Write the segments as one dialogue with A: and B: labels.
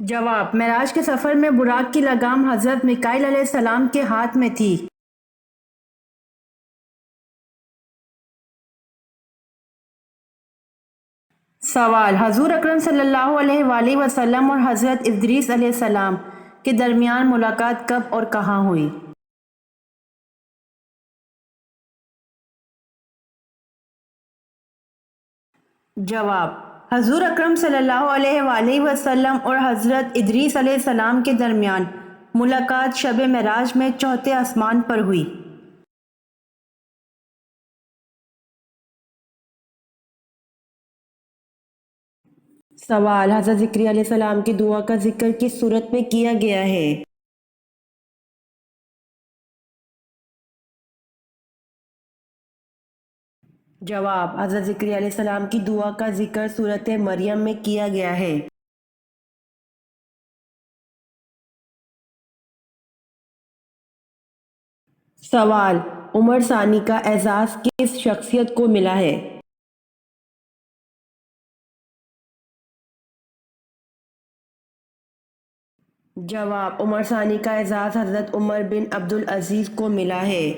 A: جواب: معراج کے سفر میں براق کی لگام حضرت میکائیل علیہ السلام کے ہاتھ میں تھی۔ سوال: حضور اکرم صلی اللہ علیہ وآلہ وسلم اور حضرت ادریس علیہ السلام کے درمیان ملاقات کب اور کہاں ہوئی؟ جواب: حضور اکرم صلی اللہ علیہ وآلہ وسلم اور حضرت ادریس علیہ السلام کے درمیان ملاقات شب معراج میں چوتھے آسمان پر ہوئی۔ سوال: حضرت زکریا علیہ السلام کی دعا کا ذکر کس صورت میں کیا گیا ہے؟ جواب: حضرت زکریا علیہ السلام کی دعا کا ذکر سورۃ مریم میں کیا گیا ہے۔ سوال: عمر ثانی کا اعزاز کس شخصیت کو ملا ہے؟ جواب: عمر ثانی کا اعزاز حضرت عمر بن عبدالعزیز کو ملا ہے۔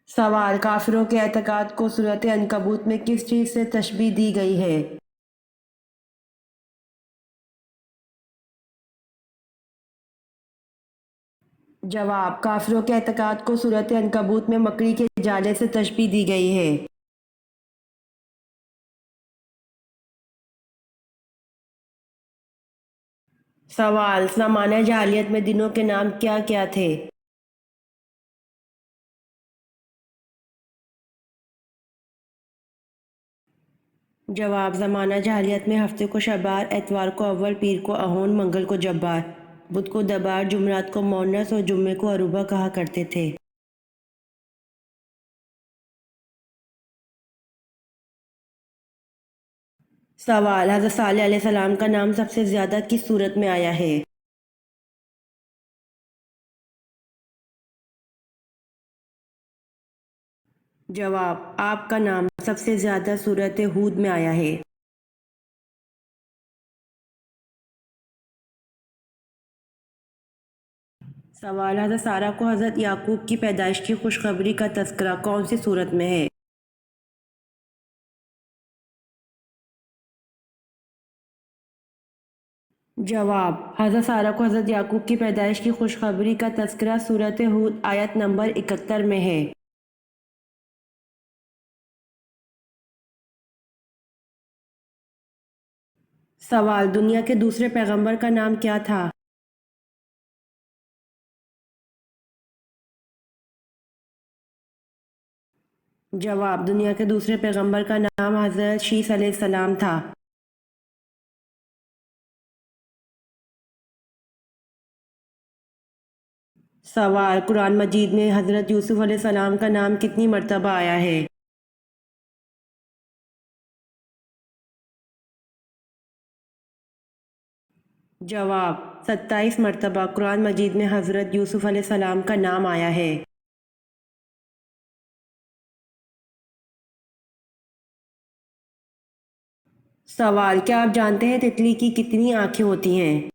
A: سوال: کافروں کے اعتقاد کو سورۃ عنکبوت میں کس چیز سے تشبیہ دی گئی ہے؟ جواب: کافروں کے اعتقاد کو سورۃ عنکبوت میں مکڑی کے جالے سے تشبیہ دی گئی ہے۔ سوال: زمانہ جاہلیت میں دنوں کے نام کیا کیا تھے؟ جواب: زمانہ جاہلیت میں ہفتے کو شبار، اتوار کو اول، پیر کو اہون، منگل کو جبار، بدھ کو دبار، جمعرات کو مونس اور جمعے کو عروبہ کہا کرتے تھے۔ سوال: حضرت صالح علیہ السلام کا نام سب سے زیادہ کس صورت میں آیا ہے؟ جواب: آپ کا نام سب سے زیادہ سورۃ ہود میں آیا ہے۔ سوال: حضرت سارہ کو حضرت یعقوب کی پیدائش کی خوشخبری کا تذکرہ کون سی صورت میں ہے؟ جواب: حضرت سارہ کو حضرت یعقوب کی پیدائش کی خوشخبری کا تذکرہ سورۃ ہود آیت نمبر 71 میں ہے۔ سوال: دنیا کے دوسرے پیغمبر کا نام کیا تھا؟ جواب: دنیا کے دوسرے پیغمبر کا نام حضرت شیس علیہ السلام تھا۔ سوال: قرآن مجید میں حضرت یوسف علیہ السلام کا نام کتنی مرتبہ آیا ہے؟ جواب: 27 مرتبہ قرآن مجید میں حضرت یوسف علیہ السلام کا نام آیا ہے۔ سوال: کیا آپ جانتے ہیں تتلی کی کتنی آنکھیں ہوتی ہیں؟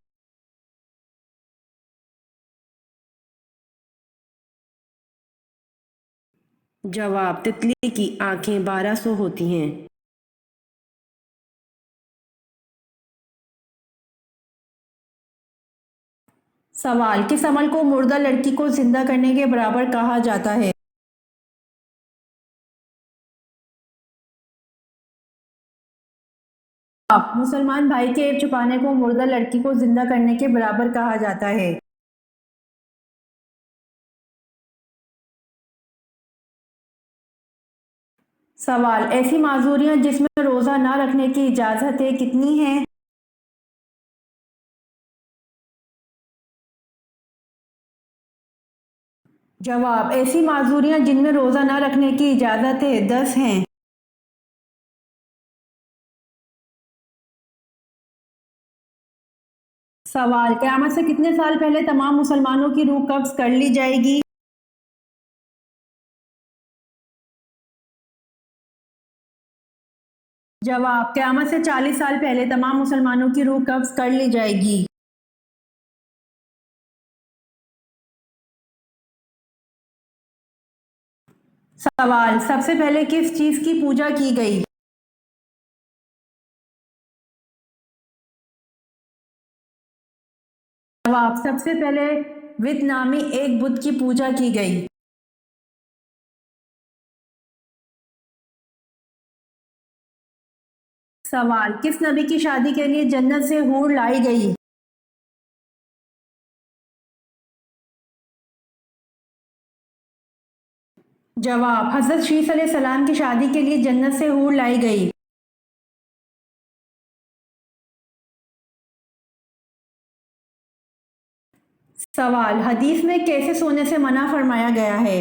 A: جواب: تتلی کی آنکھیں 1200 ہوتی ہیں۔ سوال: کس عمل کو مردہ لڑکی کو زندہ کرنے کے برابر کہا جاتا ہے؟ مسلمان بھائی کے عیب چھپانے کو مردہ لڑکی کو زندہ کرنے کے برابر کہا جاتا ہے۔ سوال: ایسی معذوریاں جس میں روزہ نہ رکھنے کی اجازت ہے کتنی ہیں؟ جواب: ایسی معذوریاں جن میں روزہ نہ رکھنے کی اجازت ہے 10 ہیں۔ سوال: قیامت سے کتنے سال پہلے تمام مسلمانوں کی روح قبض کر لی جائے گی؟ جواب: قیامت سے 40 سال پہلے تمام مسلمانوں کی روح قبض کر لی جائے گی۔ سوال: سب سے پہلے کس چیز کی پوجا کی گئی؟ جواب: سب سے پہلے ود نامی ایک بت کی پوجا کی گئی۔ سوال: کس نبی کی شادی کے لیے جنت سے حور لائی گئی؟ جواب: حضرت شیث علیہ السلام کی شادی کے لیے جنت سے حور لائی گئی۔ سوال: حدیث میں کیسے سونے سے منع فرمایا گیا ہے؟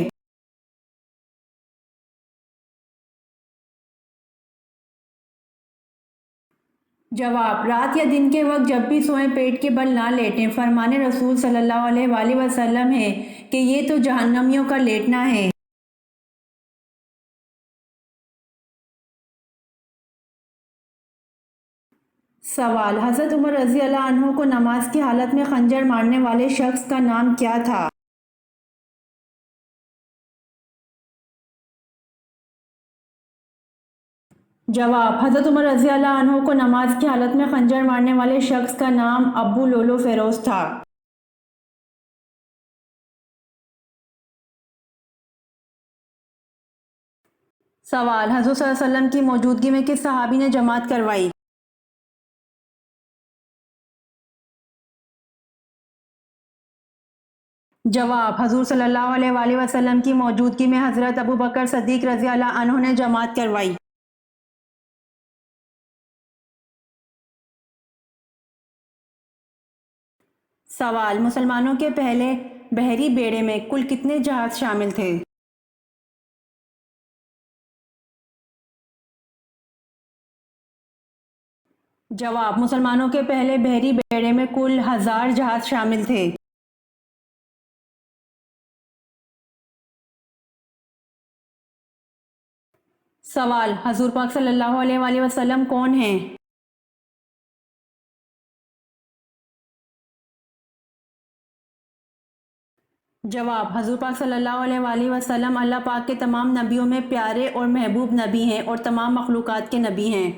A: جواب: رات یا دن کے وقت جب بھی سوئیں پیٹ کے بل نہ لیٹیں۔ فرمان رسول صلی اللہ علیہ وآلہ وسلم ہے کہ یہ تو جہنمیوں کا لیٹنا ہے۔ سوال: حضرت عمر رضی اللہ عنہ کو نماز کی حالت میں خنجر مارنے والے شخص کا نام کیا تھا؟ جواب: حضرت عمر رضی اللہ عنہ کو نماز کی حالت میں خنجر مارنے والے شخص کا نام ابو لولو فیروز تھا۔ سوال: حضور صلی اللہ علیہ وسلم کی موجودگی میں کس صحابی نے جماعت کروائی؟ جواب: حضور صلی اللہ علیہ وآلہ وسلم کی موجودگی میں حضرت ابو بکر صدیق رضی اللہ عنہ نے جماعت کروائی۔ سوال: مسلمانوں کے پہلے بحری بیڑے میں کل کتنے جہاز شامل تھے؟ جواب: مسلمانوں کے پہلے بحری بیڑے میں کل 1000 جہاز شامل تھے۔ سوال: حضور پاک صلی اللہ علیہ وآلہ وسلم کون ہیں؟ جواب: حضور پاک صلی اللہ علیہ وآلہ وسلم اللہ پاک کے تمام نبیوں میں پیارے اور محبوب نبی ہیں اور تمام مخلوقات کے نبی ہیں۔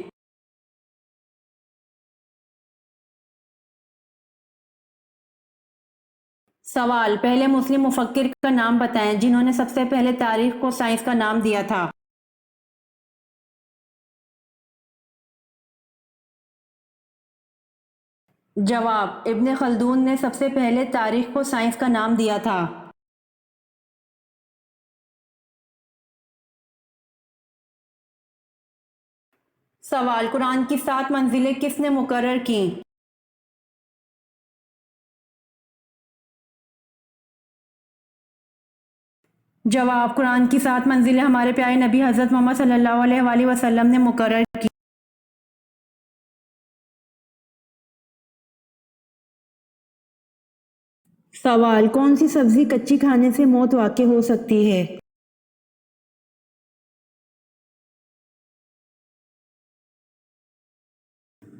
A: سوال: پہلے مسلم مفکر کا نام بتائیں جنہوں نے سب سے پہلے تاریخ کو سائنس کا نام دیا تھا۔ جواب: ابن خلدون نے سب سے پہلے تاریخ کو سائنس کا نام دیا تھا۔ سوال: قرآن کی 7 منزلیں کس نے مقرر کیں؟ جواب: قرآن کی 7 منزلیں ہمارے پیارے نبی حضرت محمد صلی اللہ علیہ وآلہ وسلم نے مقرر کی۔ سوال: کون سی سبزی کچی کھانے سے موت واقع ہو سکتی ہے؟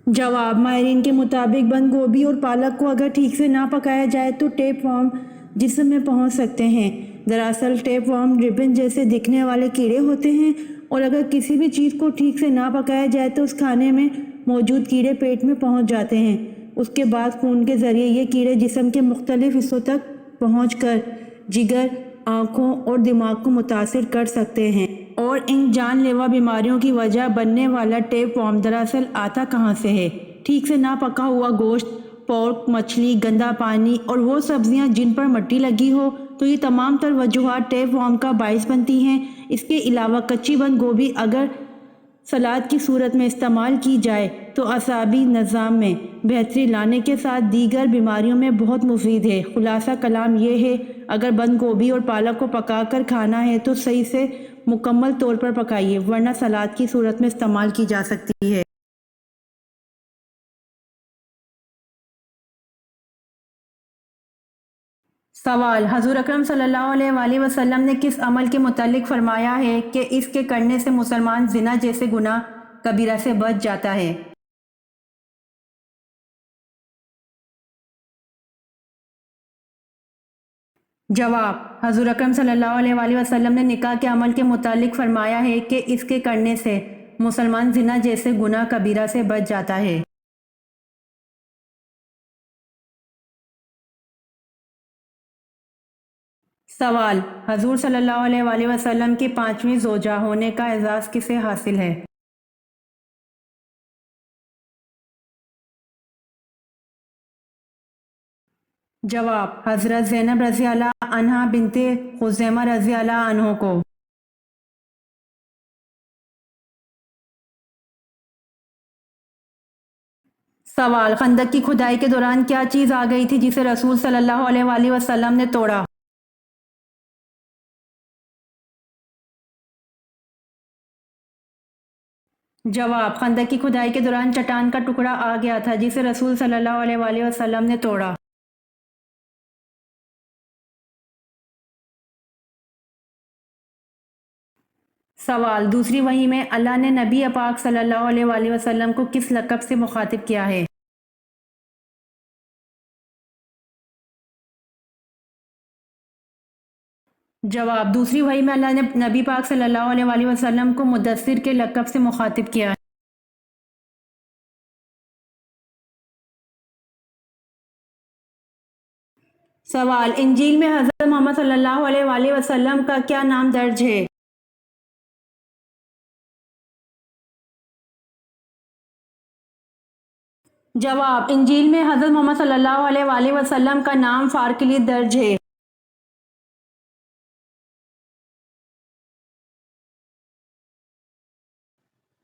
A: جواب: ماہرین کے مطابق بند گوبھی اور پالک کو اگر ٹھیک سے نہ پکایا جائے تو ٹیپ ورم جسم میں پہنچ سکتے ہیں۔ دراصل ٹیپ ورم ربن جیسے دکھنے والے کیڑے ہوتے ہیں اور اگر کسی بھی چیز کو ٹھیک سے نہ پکایا جائے تو اس کھانے میں موجود کیڑے پیٹ میں پہنچ جاتے ہیں۔ اس کے بعد خون کے ذریعے یہ کیڑے جسم کے مختلف حصوں تک پہنچ کر جگر، آنکھوں اور دماغ کو متاثر کر سکتے ہیں۔ اور ان جان لیوا بیماریوں کی وجہ بننے والا ٹیپ ورم دراصل آتا کہاں سے ہے؟ ٹھیک سے نہ پکا ہوا گوشت، پورک، مچھلی، گندا پانی اور وہ سبزیاں جن پر مٹی لگی ہو، تو یہ تمام تر وجوہات ٹیپ ورم کا باعث بنتی ہیں۔ اس کے علاوہ کچی بند گوبھی اگر سلاد کی صورت میں استعمال کی جائے تو اعصابی نظام میں بہتری لانے کے ساتھ دیگر بیماریوں میں بہت مفید ہے۔ خلاصہ کلام یہ ہے، اگر بند گوبھی اور پالک کو پکا کر کھانا ہے تو صحیح سے مکمل طور پر پکائیے، ورنہ سلاد کی صورت میں استعمال کی جا سکتی ہے۔ سوال: حضور اکرم صلی اللہ علیہ وآلہ وسلم نے کس عمل کے متعلق فرمایا ہے کہ اس کے کرنے سے مسلمان زنا جیسے گناہ کبیرہ سے بچ جاتا ہے؟ جواب: حضور اکرم صلی اللہ علیہ وآلہ وسلم نے نکاح کے عمل کے متعلق فرمایا ہے کہ اس کے کرنے سے مسلمان زنا جیسے گناہ کبیرہ سے بچ جاتا ہے۔ سوال: حضور صلی اللہ علیہ وآلہ وسلم کی 5ویں زوجہ ہونے کا اعزاز کسے حاصل ہے؟ جواب: حضرت زینب رضی اللہ عنہا بنت خزیمہ رضی اللہ عنہ کو۔ سوال: خندق کی کھدائی کے دوران کیا چیز آ گئی تھی جسے رسول صلی اللہ علیہ وآلہ وسلم نے توڑا؟ جواب: خندق کی کھدائی کے دوران چٹان کا ٹکڑا آ گیا تھا جسے رسول صلی اللہ علیہ وآلہ وسلم نے توڑا۔ سوال: دوسری وحی میں اللہ نے نبی پاک صلی اللہ علیہ وآلہ وسلم کو کس لقب سے مخاطب کیا ہے؟ جواب: دوسری وحی میں اللہ نے نبی پاک صلی اللہ علیہ وآلہ وسلم کو مدثر کے لقب سے مخاطب کیا ہے۔ سوال: انجیل میں حضرت محمد صلی اللہ علیہ وآلہ وسلم کا کیا نام درج ہے؟ جواب: انجیل میں حضرت محمد صلی اللہ علیہ وآلہ وسلم کا نام فارکلی درج ہے۔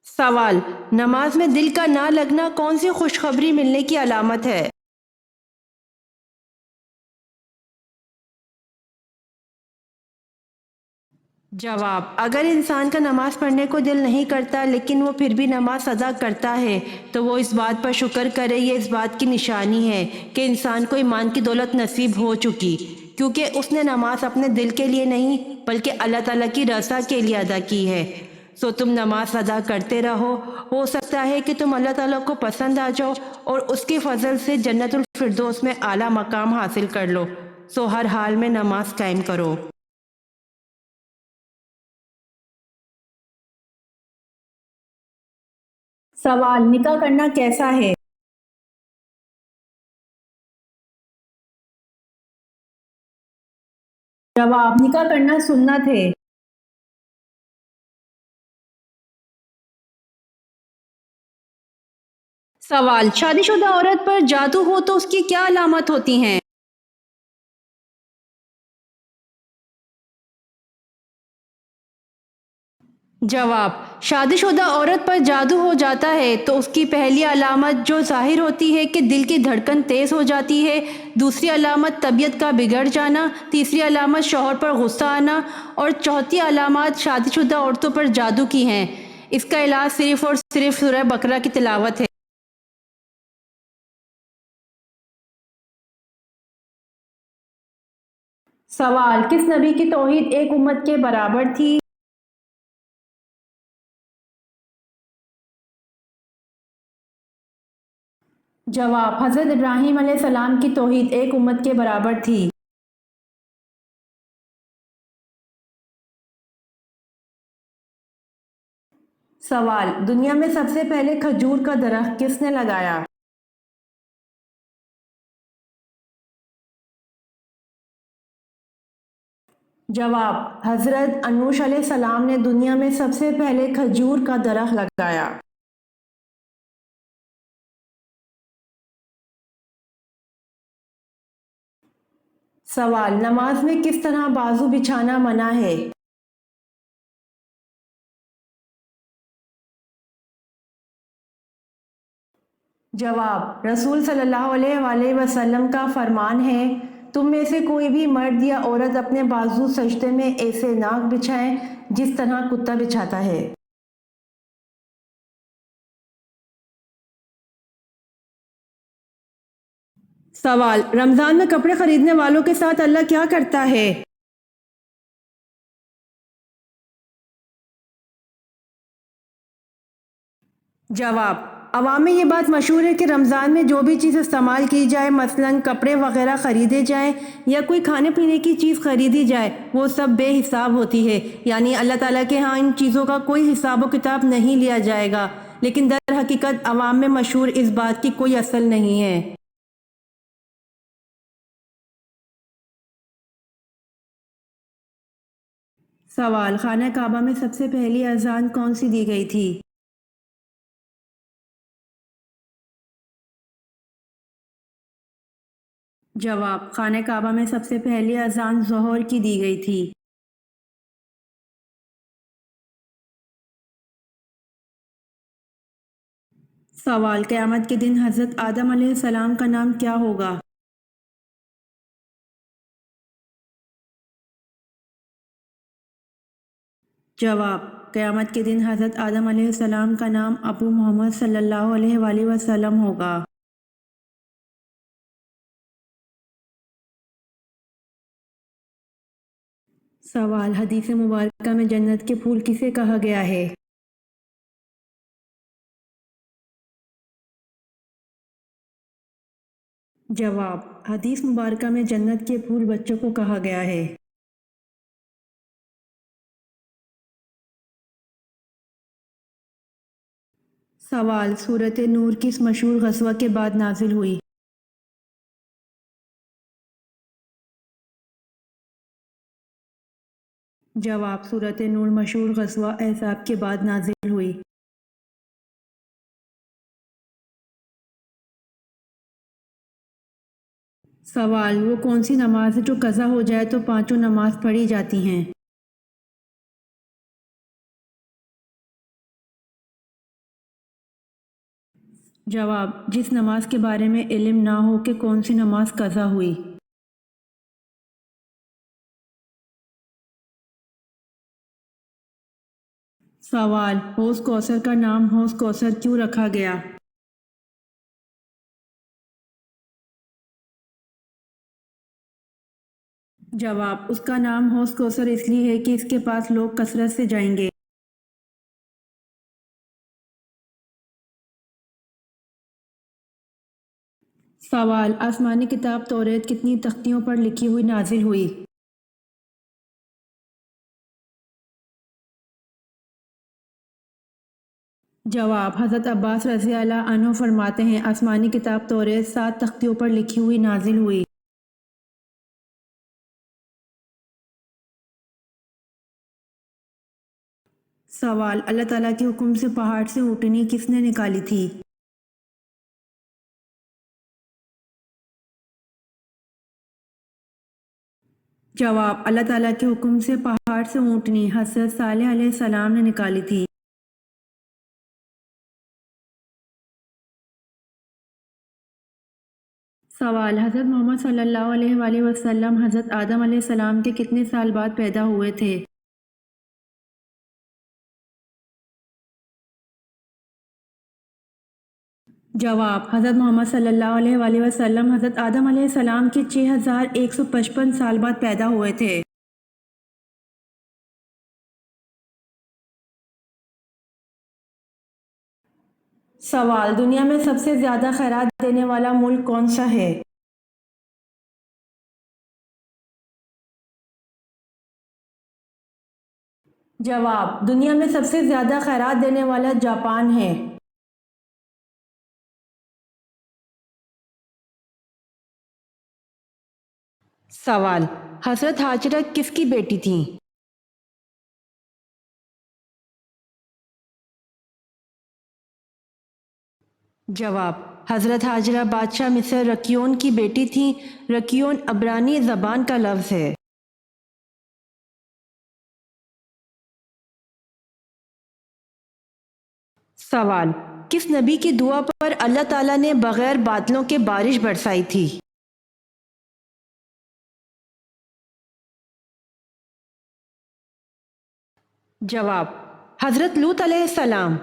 A: سوال: نماز میں دل کا نہ لگنا کون سی خوشخبری ملنے کی علامت ہے؟ جواب: اگر انسان کا نماز پڑھنے کو دل نہیں کرتا لیکن وہ پھر بھی نماز ادا کرتا ہے تو وہ اس بات پر شکر کرے، یہ اس بات کی نشانی ہے کہ انسان کو ایمان کی دولت نصیب ہو چکی، کیونکہ اس نے نماز اپنے دل کے لیے نہیں بلکہ اللہ تعالیٰ کی رضا کے لیے ادا کی ہے۔ سو تم نماز ادا کرتے رہو، ہو سکتا ہے کہ تم اللہ تعالیٰ کو پسند آ جاؤ اور اس کے فضل سے جنت الفردوس میں اعلیٰ مقام حاصل کر لو۔ سو ہر حال میں نماز قائم کرو۔ سوال: نکاح کرنا کیسا ہے؟ جواب: نکاح کرنا سنت ہے۔ سوال: شادی شدہ عورت پر جادو ہو تو اس کی کیا علامت ہوتی ہیں؟ جواب: شادی شدہ عورت پر جادو ہو جاتا ہے تو اس کی پہلی علامت جو ظاہر ہوتی ہے کہ دل کی دھڑکن تیز ہو جاتی ہے، دوسری علامت طبیعت کا بگڑ جانا، تیسری علامت شوہر پر غصہ آنا اور چوتھی علامات شادی شدہ عورتوں پر جادو کی ہیں۔ اس کا علاج صرف اور صرف سورہ بقرہ کی تلاوت ہے۔ سوال: کس نبی کی توحید ایک امت کے برابر تھی؟ جواب: حضرت ابراہیم علیہ السلام کی توحید ایک امت کے برابر تھی۔ سوال: دنیا میں سب سے پہلے کھجور کا درخت کس نے لگایا؟ جواب: حضرت انوش علیہ السلام نے دنیا میں سب سے پہلے کھجور کا درخت لگایا۔ سوال: نماز میں کس طرح بازو بچھانا منع ہے؟ جواب: رسول صلی اللہ علیہ وآلہ وسلم کا فرمان ہے، تم میں سے کوئی بھی مرد یا عورت اپنے بازو سجدے میں ایسے نہ بچھائیں جس طرح کتا بچھاتا ہے۔ سوال: رمضان میں کپڑے خریدنے والوں کے ساتھ اللہ کیا کرتا ہے؟ جواب: عوام میں یہ بات مشہور ہے کہ رمضان میں جو بھی چیز استعمال کی جائے، مثلاً کپڑے وغیرہ خریدے جائیں یا کوئی کھانے پینے کی چیز خریدی جائے، وہ سب بے حساب ہوتی ہے، یعنی اللہ تعالیٰ کے ہاں ان چیزوں کا کوئی حساب و کتاب نہیں لیا جائے گا، لیکن در حقیقت عوام میں مشہور اس بات کی کوئی اصل نہیں ہے۔ سوال: خانہ کعبہ میں سب سے پہلی اذان کون سی دی گئی تھی؟ جواب: خانہ کعبہ میں سب سے پہلی اذان ظہر کی دی گئی تھی۔ سوال: قیامت کے دن حضرت آدم علیہ السلام کا نام کیا ہوگا؟ جواب: قیامت کے دن حضرت آدم علیہ السلام کا نام ابو محمد صلی اللہ علیہ وآلہ وسلم ہوگا۔ سوال: حدیث مبارکہ میں جنت کے پھول کسے کہا گیا ہے؟ جواب: حدیث مبارکہ میں جنت کے پھول بچوں کو کہا گیا ہے۔ سوال: سورۃ نور کس مشہور غزوہ کے بعد نازل ہوئی؟ جواب: سورۃ نور مشہور غزوہ احزاب کے بعد نازل ہوئی۔ سوال: وہ کون سی نماز ہے جو قضا ہو جائے تو پانچوں نماز پڑھی جاتی ہیں؟ جواب: جس نماز کے بارے میں علم نہ ہو کہ کون سی نماز قضا ہوئی۔ سوال: حوض کوثر کا نام حوض کوثر کیوں رکھا گیا؟ جواب: اس کا نام حوض کوثر اس لیے ہے کہ اس کے پاس لوگ کثرت سے جائیں گے۔ سوال: آسمانی کتاب توریت کتنی تختیوں پر لکھی ہوئی نازل ہوئی؟ جواب: حضرت عباس رضی اللہ عنہ فرماتے ہیں آسمانی کتاب توریت 7 تختیوں پر لکھی ہوئی نازل ہوئی۔ سوال: اللہ تعالیٰ کے حکم سے پہاڑ سے اونٹنی کس نے نکالی تھی؟ جواب: اللہ تعالیٰ کے حکم سے پہاڑ سے اونٹنی حضرت صالح علیہ السلام نے نکالی تھی۔ سوال: حضرت محمد صلی اللہ علیہ وآلہ وسلم حضرت آدم علیہ السلام کے کتنے سال بعد پیدا ہوئے تھے؟ جواب: حضرت محمد صلی اللہ علیہ وآلہ وسلم حضرت آدم علیہ السلام کے 6155 سال بعد پیدا ہوئے تھے۔ سوال: دنیا میں سب سے زیادہ خیرات دینے والا ملک کون سا ہے؟ جواب: دنیا میں سب سے زیادہ خیرات دینے والا جاپان ہے۔ سوال: حضرت ہاجرہ کس کی بیٹی تھیں؟ جواب: حضرت ہاجرہ بادشاہ مصر رکیون کی بیٹی تھیں۔ رکیون عبرانی زبان کا لفظ ہے۔ سوال: کس نبی کی دعا پر اللہ تعالیٰ نے بغیر بادلوں کے بارش برسائی تھی؟ جواب: حضرت لوط علیہ السلام۔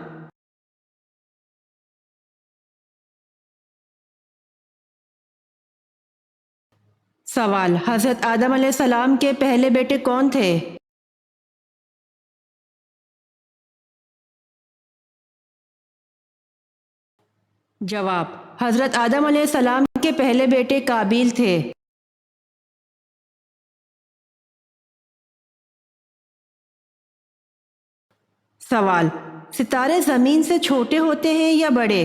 A: سوال: حضرت آدم علیہ السلام کے پہلے بیٹے کون تھے؟ جواب: حضرت آدم علیہ السلام کے پہلے بیٹے قابیل تھے۔ سوال: ستارے زمین سے چھوٹے ہوتے ہیں یا بڑے؟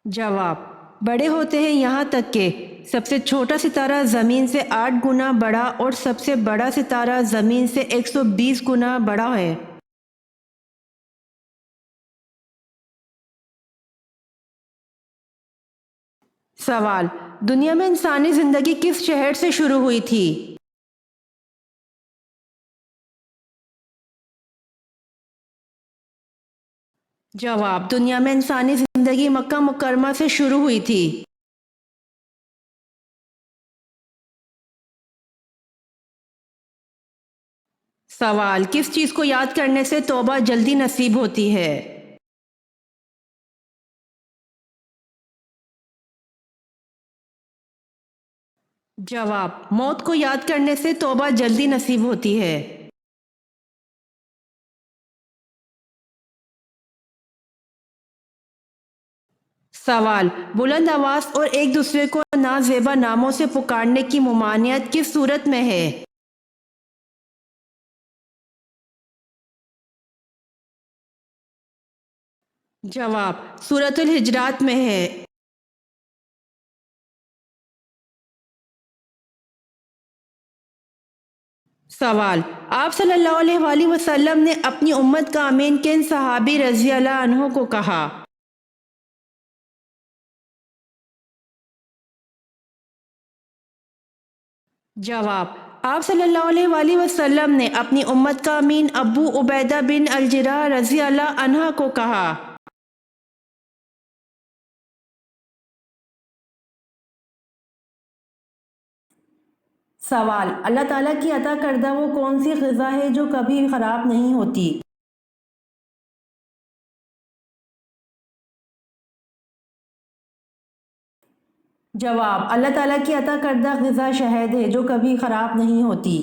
A: جواب: بڑے ہوتے ہیں، یہاں تک کہ سب سے چھوٹا ستارہ زمین سے 8 گنا بڑا اور سب سے بڑا ستارہ زمین سے 120 گنا بڑا ہے۔ سوال: دنیا میں انسانی زندگی کس شہر سے شروع ہوئی تھی؟ جواب: دنیا میں انسانی زندگی مکہ مکرمہ سے شروع ہوئی تھی۔ سوال: کس چیز کو یاد کرنے سے توبہ جلدی نصیب ہوتی ہے؟ جواب: موت کو یاد کرنے سے توبہ جلدی نصیب ہوتی ہے۔ سوال: بلند آواز اور ایک دوسرے کو نازیبا ناموں سے پکارنے کی ممانعت کس صورت میں ہے؟ جواب: سورۃ الحجرات میں ہے۔ سوال: آپ صلی اللہ علیہ وآلہ وسلم نے اپنی امت کا امین کن صحابی رضی اللہ عنہ کو کہا؟ جواب: آپ صلی اللہ علیہ وآلہ وسلم نے اپنی امت کا امین ابو عبیدہ بن الجراح رضی اللہ عنہ کو کہا۔ سوال: اللہ تعالیٰ کی عطا کردہ وہ کون سی غذا ہے جو کبھی خراب نہیں ہوتی؟ جواب: اللہ تعالیٰ کی عطا کردہ غذا شہد ہے جو کبھی خراب نہیں ہوتی۔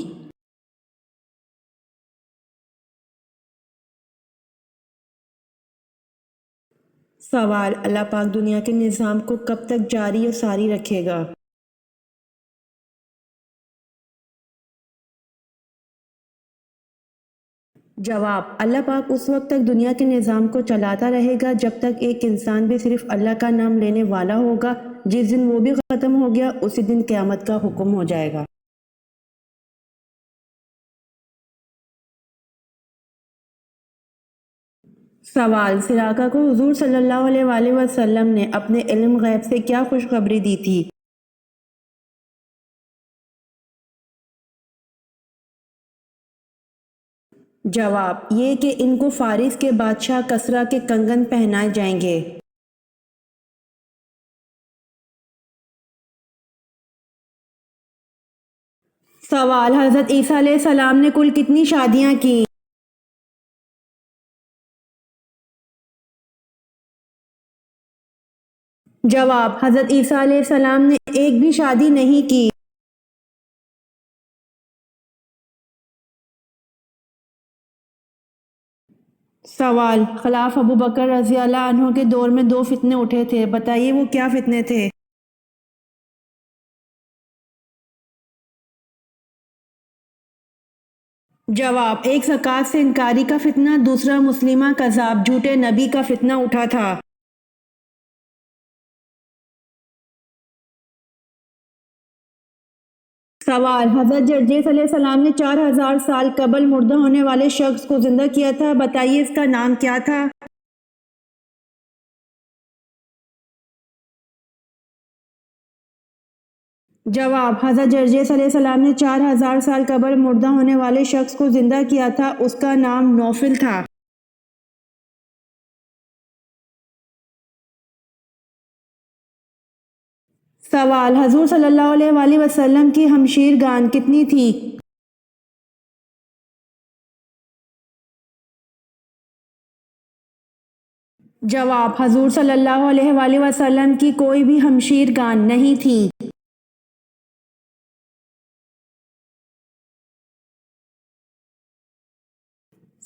A: سوال: اللہ پاک دنیا کے نظام کو کب تک جاری اور ساری رکھے گا؟ جواب: اللہ پاک اس وقت تک دنیا کے نظام کو چلاتا رہے گا جب تک ایک انسان بھی صرف اللہ کا نام لینے والا ہوگا۔ جس دن وہ بھی ختم ہو گیا اسی دن قیامت کا حکم ہو جائے گا۔ سوال: سراقہ کو حضور صلی اللہ علیہ وآلہ وسلم نے اپنے علم غیب سے کیا خوشخبری دی تھی؟ جواب: یہ کہ ان کو فارس کے بادشاہ کسریٰ کے کنگن پہنائے جائیں گے۔ سوال: حضرت عیسیٰ علیہ السلام نے کل کتنی شادیاں کی؟ جواب: حضرت عیسیٰ علیہ السلام نے ایک بھی شادی نہیں کی۔ سوال: خلاف ابو بکر رضی اللہ عنہ کے دور میں 2 فتنے اٹھے تھے، بتائیے وہ کیا فتنے تھے؟ جواب: ایک زکوٰۃ سے انکاری کا فتنہ، دوسرا مسلمہ کذاب جھوٹے نبی کا فتنہ اٹھا تھا۔ سوال: حضرت جرجیس علیہ السلام نے 4000 سال قبل مردہ ہونے والے شخص کو زندہ کیا تھا، بتائیے اس کا نام کیا تھا؟ جواب: حضرت جرجیس علیہ السلام نے 4000 سال قبل مردہ ہونے والے شخص کو زندہ کیا تھا، اس کا نام نوفل تھا۔ سوال: حضور صلی اللہ علیہ وآلہ وسلم کی ہمشیر گان کتنی تھی؟ جواب: حضور صلی اللہ علیہ وآلہ وسلم کی کوئی بھی ہمشیر گان نہیں تھی۔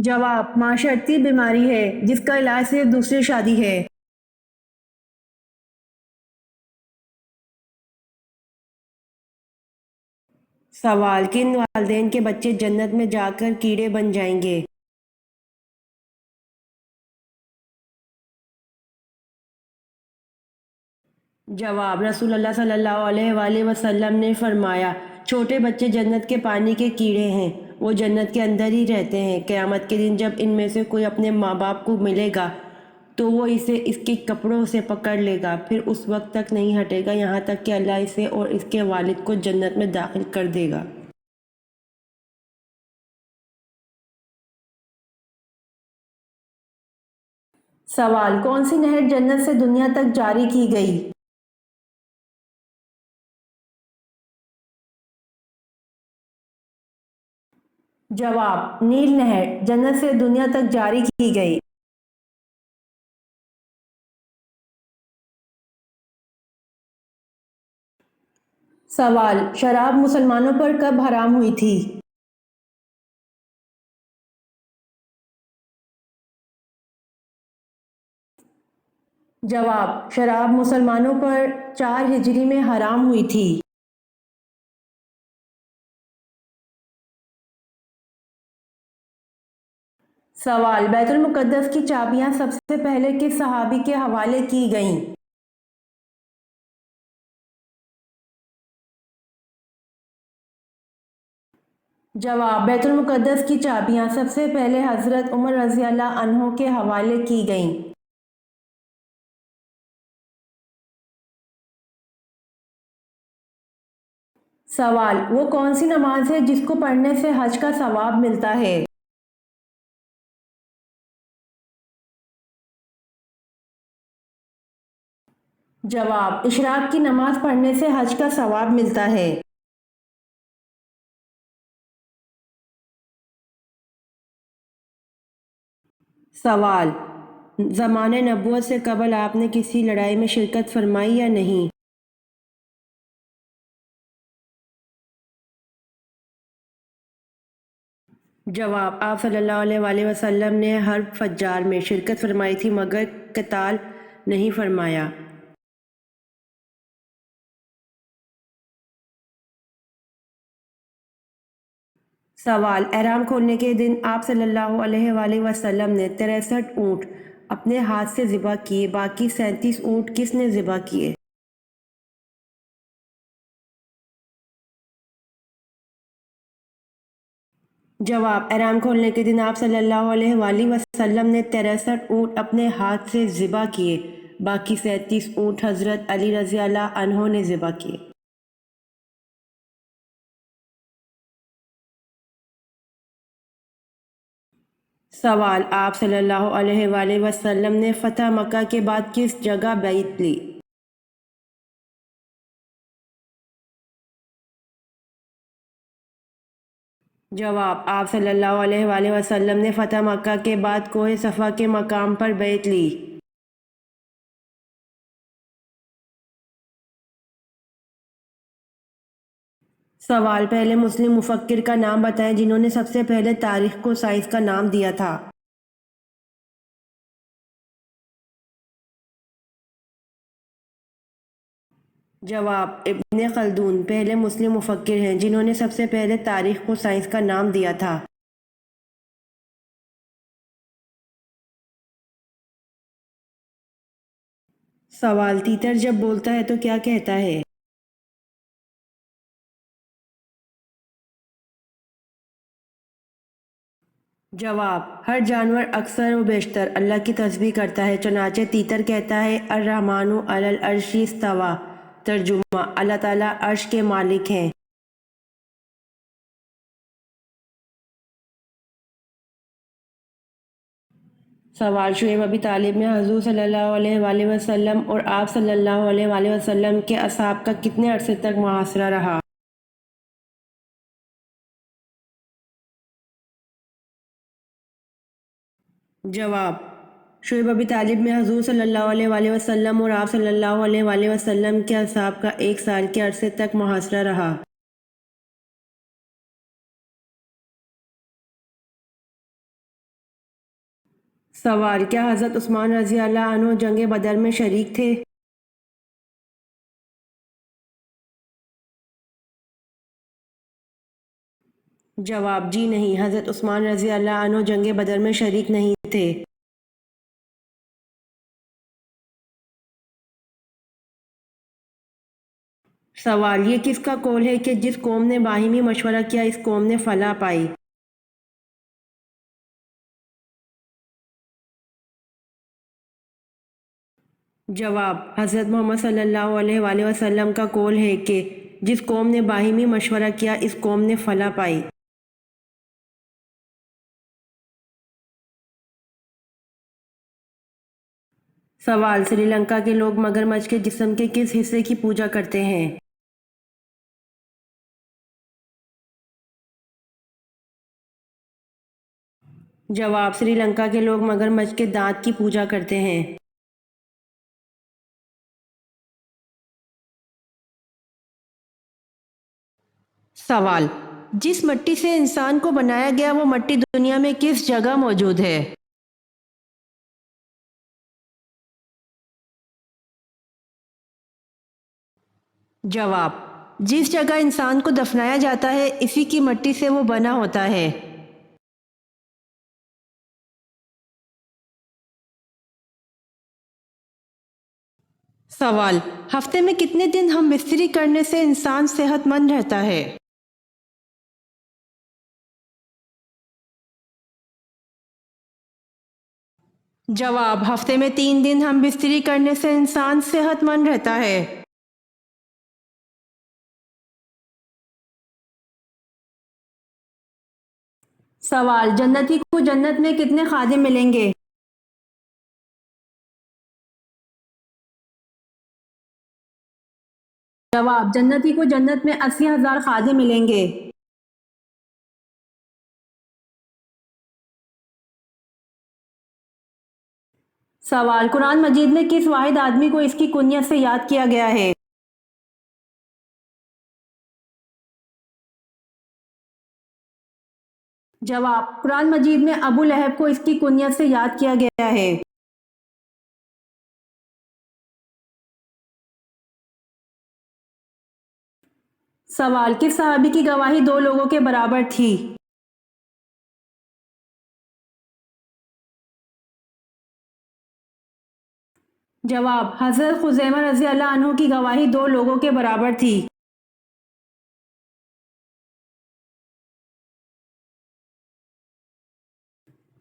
A: جواب: معاشرتی بیماری ہے جس کا علاج صرف دوسری شادی ہے۔ سوال: کن والدین کے بچے جنت میں جا کر کیڑے بن جائیں گے؟ جواب: رسول اللہ صلی اللہ علیہ وآلہ وسلم نے فرمایا، چھوٹے بچے جنت کے پانی کے کیڑے ہیں، وہ جنت کے اندر ہی رہتے ہیں۔ قیامت کے دن جب ان میں سے کوئی اپنے ماں باپ کو ملے گا تو وہ اسے اس کے کپڑوں سے پکڑ لے گا، پھر اس وقت تک نہیں ہٹے گا یہاں تک کہ اللہ اسے اور اس کے والد کو جنت میں داخل کر دے گا۔ سوال: کون سی نہر جنت سے دنیا تک جاری کی گئی؟ جواب: نیل نہر جنت سے دنیا تک جاری کی گئی۔ سوال: شراب مسلمانوں پر کب حرام ہوئی تھی؟ جواب: شراب مسلمانوں پر 4 ہجری میں حرام ہوئی تھی۔ سوال: بیت المقدس کی چابیاں سب سے پہلے کس صحابی کے حوالے کی گئیں؟ جواب: بیت المقدس کی چابیاں سب سے پہلے حضرت عمر رضی اللہ عنہ کے حوالے کی گئیں۔ سوال: وہ کون سی نماز ہے جس کو پڑھنے سے حج کا ثواب ملتا ہے؟ جواب: اشراق کی نماز پڑھنے سے حج کا ثواب ملتا ہے۔ سوال: زمانِ نبوت سے قبل آپ نے کسی لڑائی میں شرکت فرمائی یا نہیں؟ جواب: آپ صلی اللہ علیہ وآلہ وسلم نے حرب فجار میں شرکت فرمائی تھی مگر قتال نہیں فرمایا۔ سوال: احرام کھولنے کے دن آپ صلی اللہ علیہ وآلہ وسلم نے 63 اونٹ اپنے ہاتھ سے ذبح کیے، باقی 37 اونٹ کس نے ذبح کیے؟ جواب: احرام کھولنے کے دن آپ صلی اللہ علیہ وآلہ وسلم نے 63 اونٹ اپنے ہاتھ سے ذبح کیے، باقی 37 اونٹ حضرت علی رضی اللہ عنہ نے ذبح کیے۔ سوال: آپ صلی اللہ علیہ وآلہ وسلم نے فتح مکہ کے بعد کس جگہ بیعت لی؟ جواب: آپ صلی اللہ علیہ وآلہ وسلم نے فتح مکہ کے بعد کوہ صفا کے مقام پر بیعت لی۔ سوال: پہلے مسلم مفکر کا نام بتائیں جنہوں نے سب سے پہلے تاریخ کو سائنس کا نام دیا تھا۔ جواب: ابن خلدون پہلے مسلم مفکر ہیں جنہوں نے سب سے پہلے تاریخ کو سائنس کا نام دیا تھا۔ سوال: تیتر جب بولتا ہے تو کیا کہتا ہے؟ جواب: ہر جانور اکثر و بیشتر اللہ کی تسبیح کرتا ہے، چنانچہ تیتر کہتا ہے الرحمن علی العرش استویٰ۔ ترجمہ: اللہ تعالیٰ عرش کے مالک ہیں۔ سوال: شعیب ابی طالب میں حضور صلی اللہ علیہ وآلہ وسلم اور آپ صلی اللہ علیہ وآلہ وسلم کے اصحاب کا کتنے عرصے تک محاصرہ رہا؟ جواب: شعیب ابی طالب میں حضور صلی اللہ علیہ وآلہ وسلم اور آپ صلی اللہ علیہ وآلہ وسلم کے اصحاب کا 1 سال کے عرصے تک محاصرہ رہا۔ سوال، کیا حضرت عثمان رضی اللہ عنہ جنگ بدر میں شریک تھے؟ جواب، جی نہیں، حضرت عثمان رضی اللہ عنہ جنگ بدر میں شریک نہیں تھے۔ سوال، یہ کس کا قول ہے کہ جس قوم نے باہمی مشورہ کیا اس قوم نے فلاح پائی؟ جواب، حضرت محمد صلی اللہ علیہ وآلہ وسلم کا قول ہے کہ جس قوم نے باہمی مشورہ کیا اس قوم نے فلاح پائی۔ سوال، سری لنکا کے لوگ مگرمچھ کے جسم کے کس حصے کی پوجا کرتے ہیں؟ جواب، سری لنکا کے لوگ مگرمچھ کے دانت کی پوجا کرتے ہیں۔ سوال، جس مٹی سے انسان کو بنایا گیا وہ مٹی دنیا میں کس جگہ موجود ہے؟ جواب، جس جگہ انسان کو دفنایا جاتا ہے اسی کی مٹی سے وہ بنا ہوتا ہے۔ سوال، ہفتے میں کتنے دن ہم مستری کرنے سے انسان صحت مند رہتا ہے؟ جواب، ہفتے میں 3 دن ہم بستری کرنے سے انسان صحت مند رہتا ہے۔ سوال، جنتی کو جنت میں کتنے خادم ملیں گے؟ جواب، جنتی کو جنت میں 80,000 خادم ملیں گے۔ سوال، قرآن مجید میں کس واحد آدمی کو اس کی کنیت سے یاد کیا گیا ہے؟ جواب، قرآن مجید میں ابو لہب کو اس کی کنیت سے یاد کیا گیا ہے۔ سوال، کس صحابی کی گواہی 2 لوگوں کے برابر تھی؟ جواب، حضرت خزیمہ رضی اللہ عنہ کی گواہی 2 لوگوں کے برابر تھی۔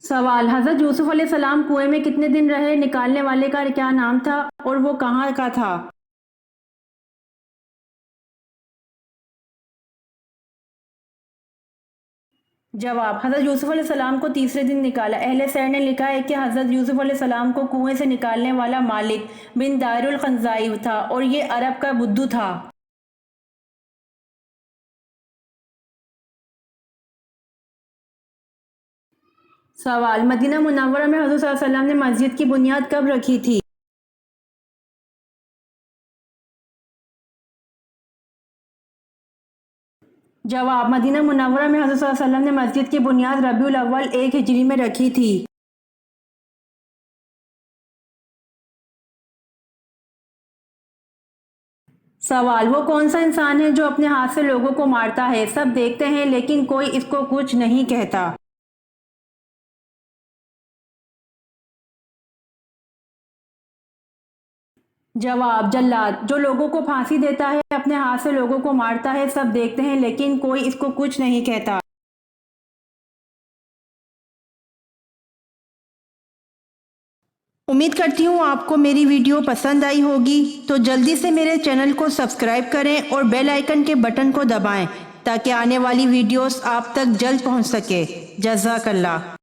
A: سوال، حضرت یوسف علیہ السلام کنویں میں کتنے دن رہے؟ نکالنے والے کا کیا نام تھا اور وہ کہاں کا تھا؟ جواب، حضرت یوسف علیہ السلام کو تیسرے دن نکالا۔ اہل سیر نے لکھا ہے کہ حضرت یوسف علیہ السلام کو کنویں سے نکالنے والا مالک بن دائر الخنزائی تھا اور یہ عرب کا بدو تھا۔ سوال، مدینہ منورہ میں حضور صلی اللہ علیہ وسلم نے مسجد کی بنیاد کب رکھی تھی؟ جواب، مدینہ منورہ میں حضور صلی اللہ علیہ وسلم نے مسجد کی بنیاد ربیع الاول 1 ہجری میں رکھی تھی۔ سوال، وہ کون سا انسان ہے جو اپنے ہاتھ سے لوگوں کو مارتا ہے؟ سب دیکھتے ہیں لیکن کوئی اس کو کچھ نہیں کہتا۔ جواب، جلاد، جو لوگوں کو پھانسی دیتا ہے اپنے ہاتھ سے لوگوں کو مارتا ہے، سب دیکھتے ہیں لیکن کوئی اس کو کچھ نہیں کہتا۔ امید کرتی ہوں آپ کو میری ویڈیو پسند آئی ہوگی، تو جلدی سے میرے چینل کو سبسکرائب کریں اور بیل آئیکن کے بٹن کو دبائیں تاکہ آنے والی ویڈیوز آپ تک جلد پہنچ سکے۔ جزاک اللہ۔